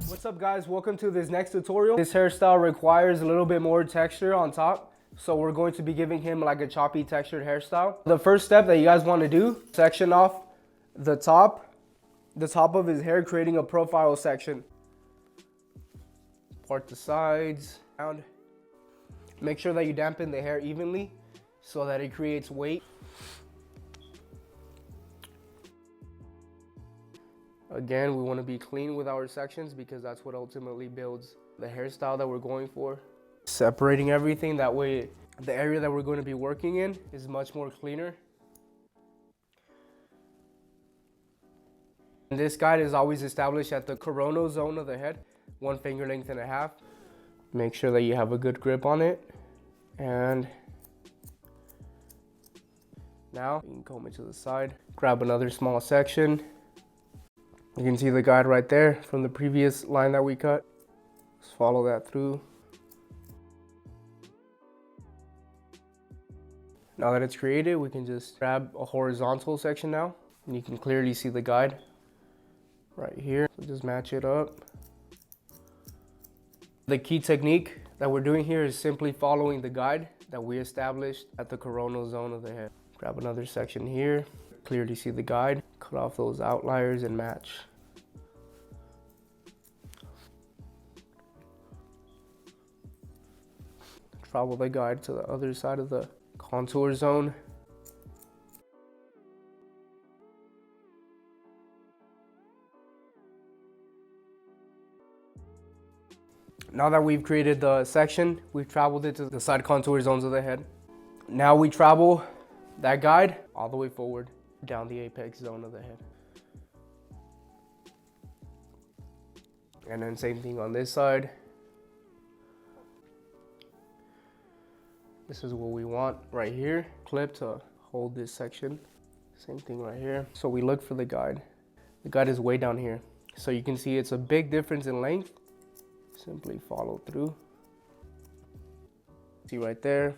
What's up guys, welcome to this next tutorial. This hairstyle requires a little bit more texture on top, so we're going to be giving him like a choppy textured hairstyle. The first step that you guys want to do, section off the top of his hair, creating a profile section. Part the sides, down. Make sure that you dampen the hair evenly so that it creates weight. Again, we want to be clean with our sections because that's what ultimately builds the hairstyle that we're going for. Separating everything, that way the area that we're going to be working in is much more cleaner. And this guide is always established at the coronal zone of the head, 1 finger length and a half. Make sure that you have a good grip on it. And now you can comb it to the side. Grab another small section. You can see the guide right there from the previous line that we cut. Just follow that through. Now that it's created, we can just grab a horizontal section now. And you can clearly see the guide right here. So just match it up. The key technique that we're doing here is simply following the guide that we established at the coronal zone of the head. Grab another section here. Clearly see the guide, cut off those outliers and match. Travel the guide to the other side of the contour zone. Now that we've created the section, we've traveled it to the side contour zones of the head. Now we travel that guide all the way forward down the apex zone of the head. And then same thing on this side. This is what we want right here. Clip to hold this section. Same thing right here. So we look for the guide. The guide is way down here. So you can see it's a big difference in length. Simply follow through. See right there.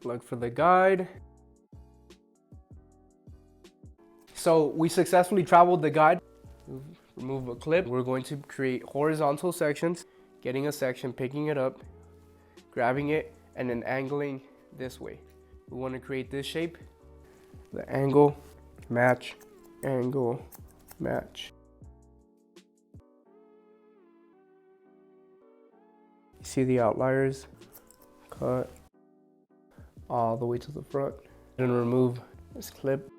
Look for the guide. So we successfully traveled the guide. Remove a clip. We're going to create horizontal sections, getting a section, picking it up, grabbing it, and then angling this way. We want to create this shape. The angle, match, angle, match. See the outliers? Cut all the way to the front. And remove this clip.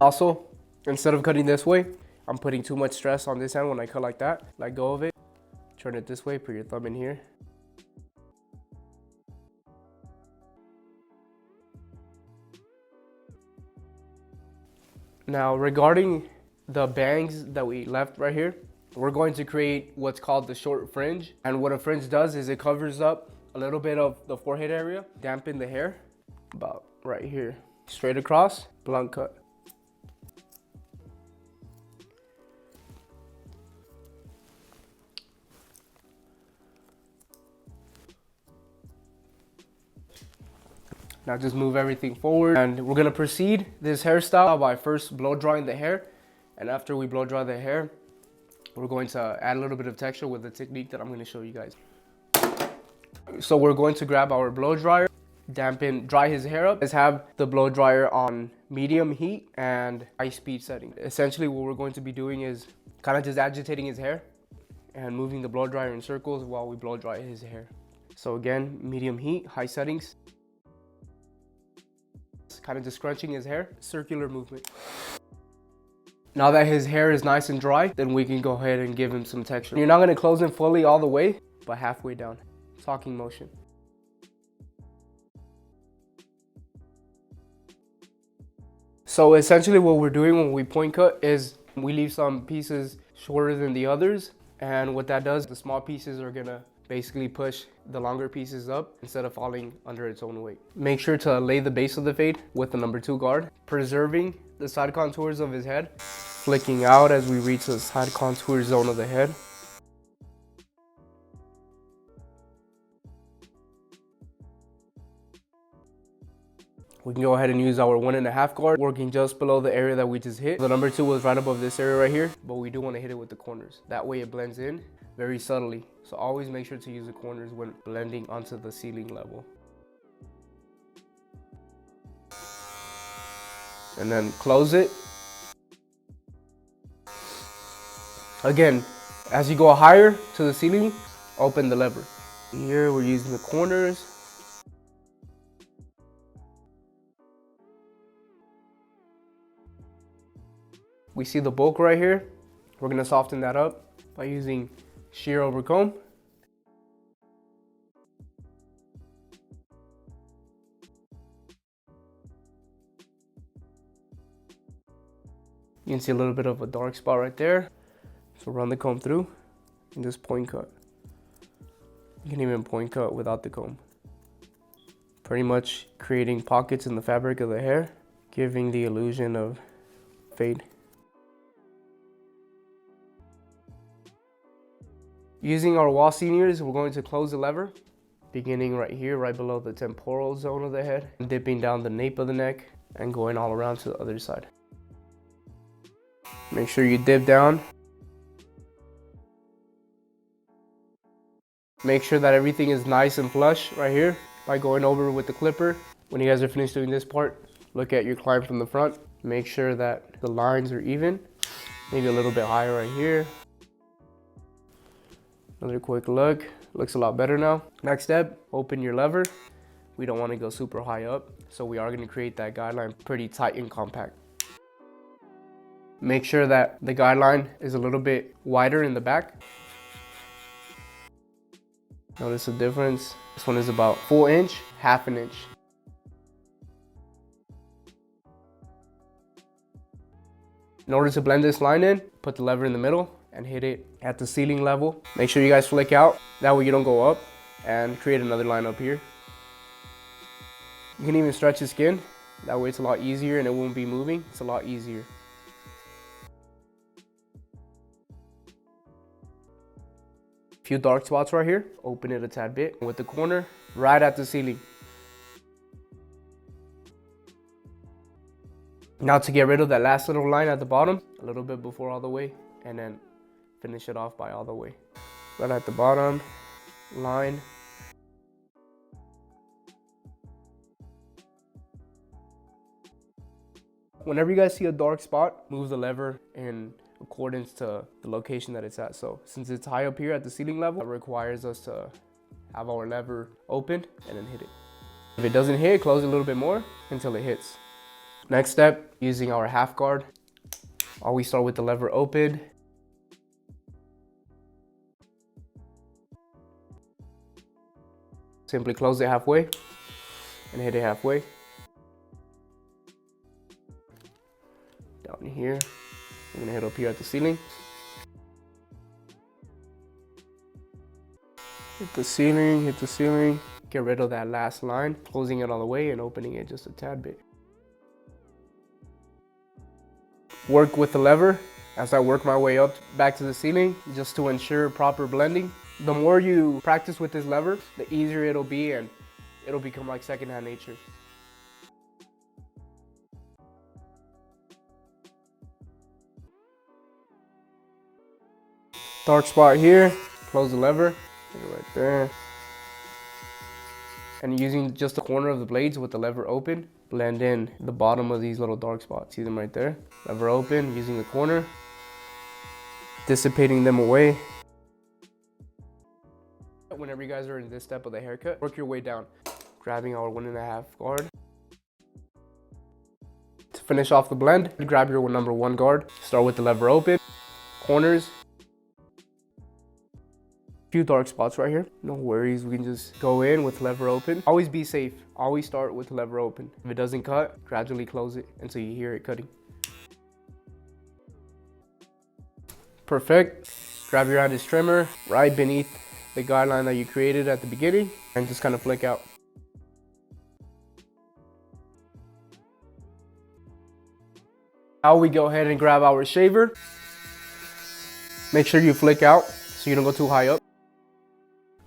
Also, instead of cutting this way, I'm putting too much stress on this end when I cut like that. Let go of it. Turn it this way, put your thumb in here. Now, regarding the bangs that we left right here, we're going to create what's called the short fringe. And what a fringe does is it covers up a little bit of the forehead area, dampen the hair, about right here. Straight across, blunt cut. Now just move everything forward, and we're gonna proceed this hairstyle by first blow drying the hair. And after we blow dry the hair, we're going to add a little bit of texture with the technique that I'm gonna show you guys. So we're going to grab our blow dryer, dry his hair up. Let's have the blow dryer on medium heat and high speed setting. Essentially what we're going to be doing is kind of just agitating his hair and moving the blow dryer in circles while we blow dry his hair. So again, medium heat, high settings. Kind of just scrunching his hair, circular movement. Now that his hair is nice and dry, then we can go ahead and give him some texture. You're not going to close him fully all the way, but halfway down. Talking motion. So essentially what we're doing when we point cut is we leave some pieces shorter than the others, and what that does, the small pieces are going to basically push the longer pieces up instead of falling under its own weight. Make sure to lay the base of the fade with the number 2 guard, preserving the side contours of his head, flicking out as we reach the side contour zone of the head. We can go ahead and use our 1.5 guard, working just below the area that we just hit. The number 2 was right above this area right here, but we do want to hit it with the corners. That way it blends in very subtly. So always make sure to use the corners when blending onto the ceiling level. And then close it. Again, as you go higher to the ceiling, open the lever. Here we're using the corners. We see the bulk right here. We're gonna soften that up by using shear over comb. You can see a little bit of a dark spot right there. So run the comb through and just point cut. You can even point cut without the comb. Pretty much creating pockets in the fabric of the hair, giving the illusion of fade. Using our wall seniors, we're going to close the lever, beginning right here, right below the temporal zone of the head, dipping down the nape of the neck and going all around to the other side. Make sure you dip down. Make sure that everything is nice and flush right here by going over with the clipper. When you guys are finished doing this part, look at your climb from the front. Make sure that the lines are even, maybe a little bit higher right here. Another quick look, looks a lot better now. Next step, open your lever. We don't want to go super high up, so we are going to create that guideline pretty tight and compact. Make sure that the guideline is a little bit wider in the back. Notice the difference. This one is about 1 inch, 1/2 inch. In order to blend this line in, put the lever in the middle and hit it at the ceiling level. Make sure you guys flick out, that way you don't go up, and create another line up here. You can even stretch the skin, that way it's a lot easier and it won't be moving. It's a lot easier. Few dark spots right here, open it a tad bit with the corner right at the ceiling. Now to get rid of that last little line at the bottom, a little bit before all the way, and then finish it off by all the way. Right at the bottom, line. Whenever you guys see a dark spot, move the lever in accordance to the location that it's at. So since it's high up here at the ceiling level, it requires us to have our lever open and then hit it. If it doesn't hit, close it a little bit more until it hits. Next step, using our 1/2 guard. Always start with the lever open. Simply close it halfway and hit it halfway. Down here, we're gonna hit up here at the ceiling. Hit the ceiling, hit the ceiling. Get rid of that last line, closing it all the way and opening it just a tad bit. Work with the lever as I work my way up back to the ceiling, just to ensure proper blending. The more you practice with this lever, the easier it'll be and it'll become like secondhand nature. Dark spot here, close the lever, put it right there. And using just the corner of the blades with the lever open, blend in the bottom of these little dark spots. See them right there? Lever open, using the corner, dissipating them away. Whenever you guys are in this step of the haircut, work your way down, grabbing our 1.5 guard. To finish off the blend, grab your number 1 guard, start with the lever open, corners. Few dark spots right here, no worries, we can just go in with lever open. Always be safe, always start with lever open. If it doesn't cut, gradually close it until you hear it cutting. Perfect. Grab your Andis trimmer right beneath the guideline that you created at the beginning and just kind of flick out. Now we go ahead and grab our shaver. Make sure you flick out so you don't go too high up.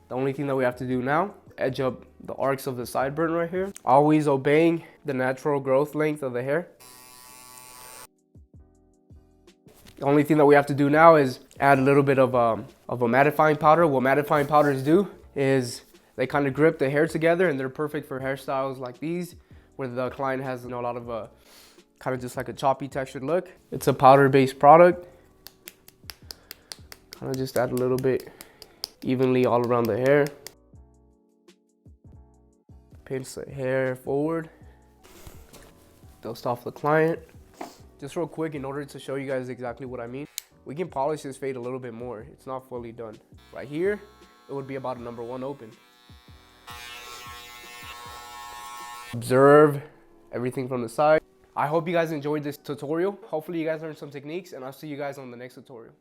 The only thing that we have to do now edge up the arcs of the sideburn right here. Always obeying the natural growth length of the hair. The only thing that we have to do now is add a little bit of a mattifying powder. What mattifying powders do is they kind of grip the hair together, and they're perfect for hairstyles like these, where the client has, you know, a lot of kind of just like a choppy textured look. It's a powder-based product. Kind of just add a little bit evenly all around the hair. Pinch the hair forward. Dust off the client. Just real quick, in order to show you guys exactly what I mean, we can polish this fade a little bit more. It's not fully done. Right here, it would be about a number 1 open. Observe everything from the side. I hope you guys enjoyed this tutorial. Hopefully you guys learned some techniques, and I'll see you guys on the next tutorial.